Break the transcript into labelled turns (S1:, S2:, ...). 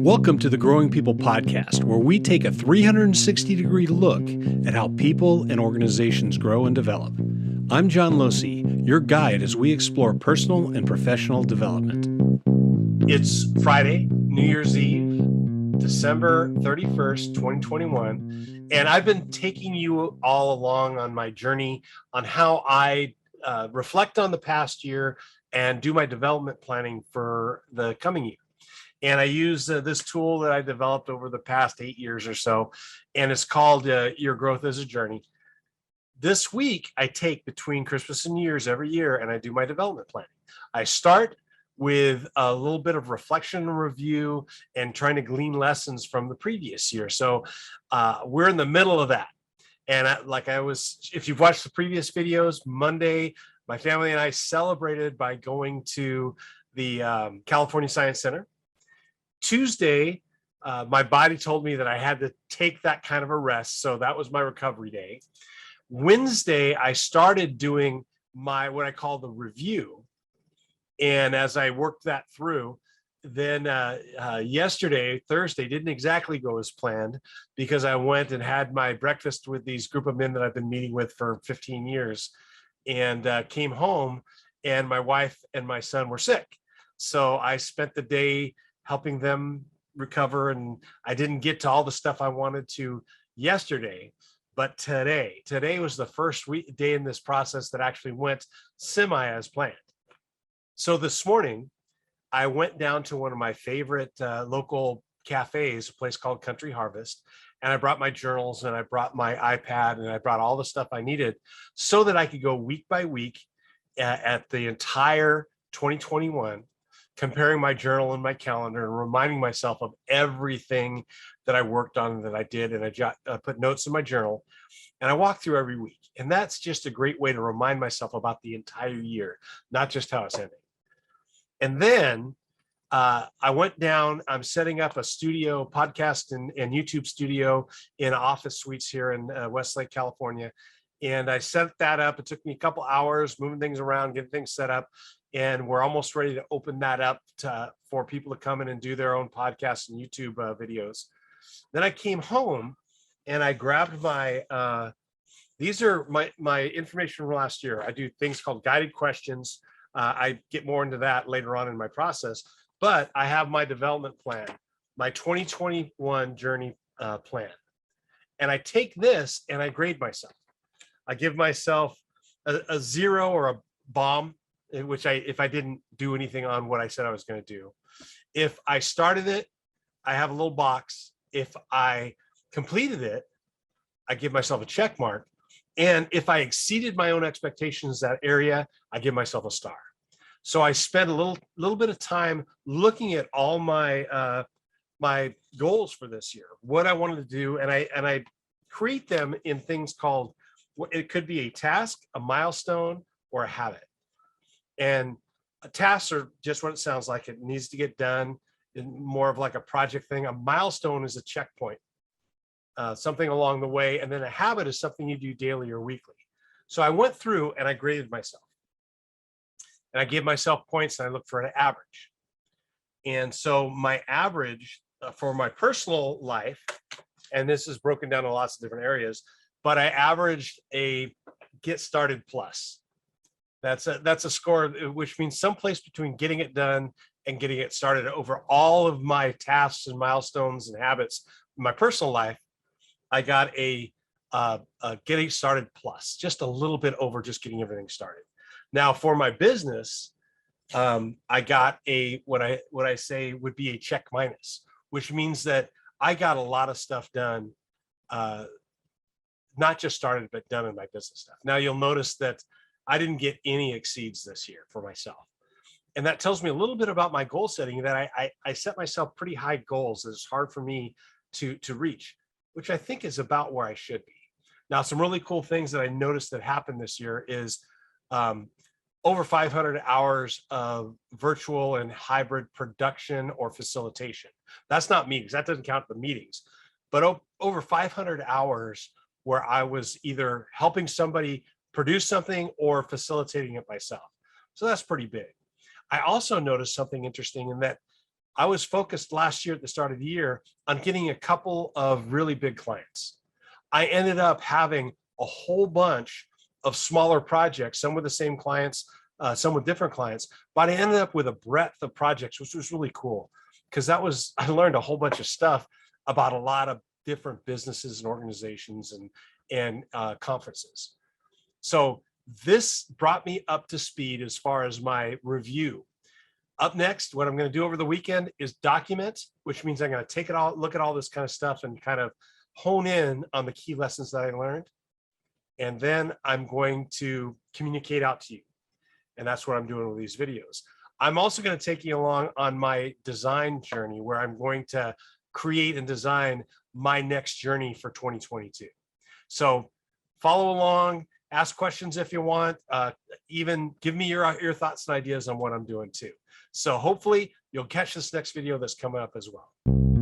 S1: Welcome to the Growing People Podcast, where we take a 360-degree look at how people and organizations grow and develop. I'm John Losi, your guide as we explore personal and professional development. It's Friday, New Year's Eve, December 31st, 2021, and I've been taking you all along on my journey on how I reflect on the past year and do my development planning for the coming year. And I use this tool that I developed over the past 8 years or so, and it's called Your Growth as a Journey. This week, I take between Christmas and New Year's every year, and I do my development planning. I start with a little bit of reflection and review and trying to glean lessons from the previous year. So we're in the middle of that. And if you've watched the previous videos, Monday, my family and I celebrated by going to the California Science Center. Tuesday, my body told me that I had to take that kind of a rest. So that was my recovery day. Wednesday, I started doing what I call the review. And as I worked that through, then yesterday, Thursday, didn't exactly go as planned because I went and had my breakfast with these group of men that I've been meeting with for 15 years and came home, and my wife and my son were sick. So I spent the day helping them recover, and I didn't get to all the stuff I wanted to yesterday, but today was the first day in this process that actually went semi as planned. So this morning, I went down to one of my favorite local cafes, a place called Country Harvest, and I brought my journals and I brought my iPad and I brought all the stuff I needed so that I could go week by week at the entire 2021, comparing my journal and my calendar and reminding myself of everything that I worked on and that I did. And I put notes in my journal and I walk through every week. And that's just a great way to remind myself about the entire year, not just how it's ending. And then I went down, I'm setting up a studio, podcast and YouTube studio in Office Suites here in Westlake, California. And I set that up. It took me a couple hours moving things around, getting things set up. And we're almost ready to open that up for people to come in and do their own podcasts and YouTube videos. Then I came home and I grabbed these are my information from last year. I do things called guided questions. I get more into that later on in my process, but I have my development plan, my 2021 journey plan. And I take this and I grade myself. I give myself a 0 or a bomb, which if I didn't do anything on what I said I was going to do. If I started it, I have a little box. If I completed it, I give myself a check mark. And if I exceeded my own expectations that area, I give myself a star. So I spent a little bit of time looking at all my my goals for this year, what I wanted to do, and I create them in things called, it could be a task, a milestone, or a habit. And tasks are just what it sounds like. It needs to get done, more of like a project thing. A milestone is a checkpoint, something along the way. And then a habit is something you do daily or weekly. So I went through and I graded myself. And I gave myself points and I looked for an average. And so my average for my personal life, and this is broken down to lots of different areas, but I averaged a get started plus. That's a score, which means someplace between getting it done and getting it started. Over all of my tasks and milestones and habits in my personal life, I got a getting started plus, just a little bit over just getting everything started. Now for my business, I got what I say would be a check minus, which means that I got a lot of stuff done, not just started, but done in my business stuff. Now you'll notice that I didn't get any exceeds this year for myself. And that tells me a little bit about my goal setting, that I set myself pretty high goals that it's hard for me to reach, which I think is about where I should be. Now, some really cool things that I noticed that happened this year is over 500 hours of virtual and hybrid production or facilitation. That's not me, because that doesn't count the meetings, but over 500 hours where I was either helping somebody produce something or facilitating it myself. So that's pretty big. I also noticed something interesting in that I was focused last year at the start of the year on getting a couple of really big clients. I ended up having a whole bunch of smaller projects, some with the same clients, some with different clients, but I ended up with a breadth of projects, which was really cool because I learned a whole bunch of stuff about a lot of different businesses and organizations and conferences. So this brought me up to speed as far as my review. Up next, what I'm going to do over the weekend is document, which means I'm going to take it all, look at all this kind of stuff and kind of hone in on the key lessons that I learned. And then I'm going to communicate out to you. And that's what I'm doing with these videos. I'm also going to take you along on my design journey where I'm going to create and design my next journey for 2022. So follow along, ask questions if you want, even give me your thoughts and ideas on what I'm doing too. So hopefully you'll catch this next video that's coming up as well.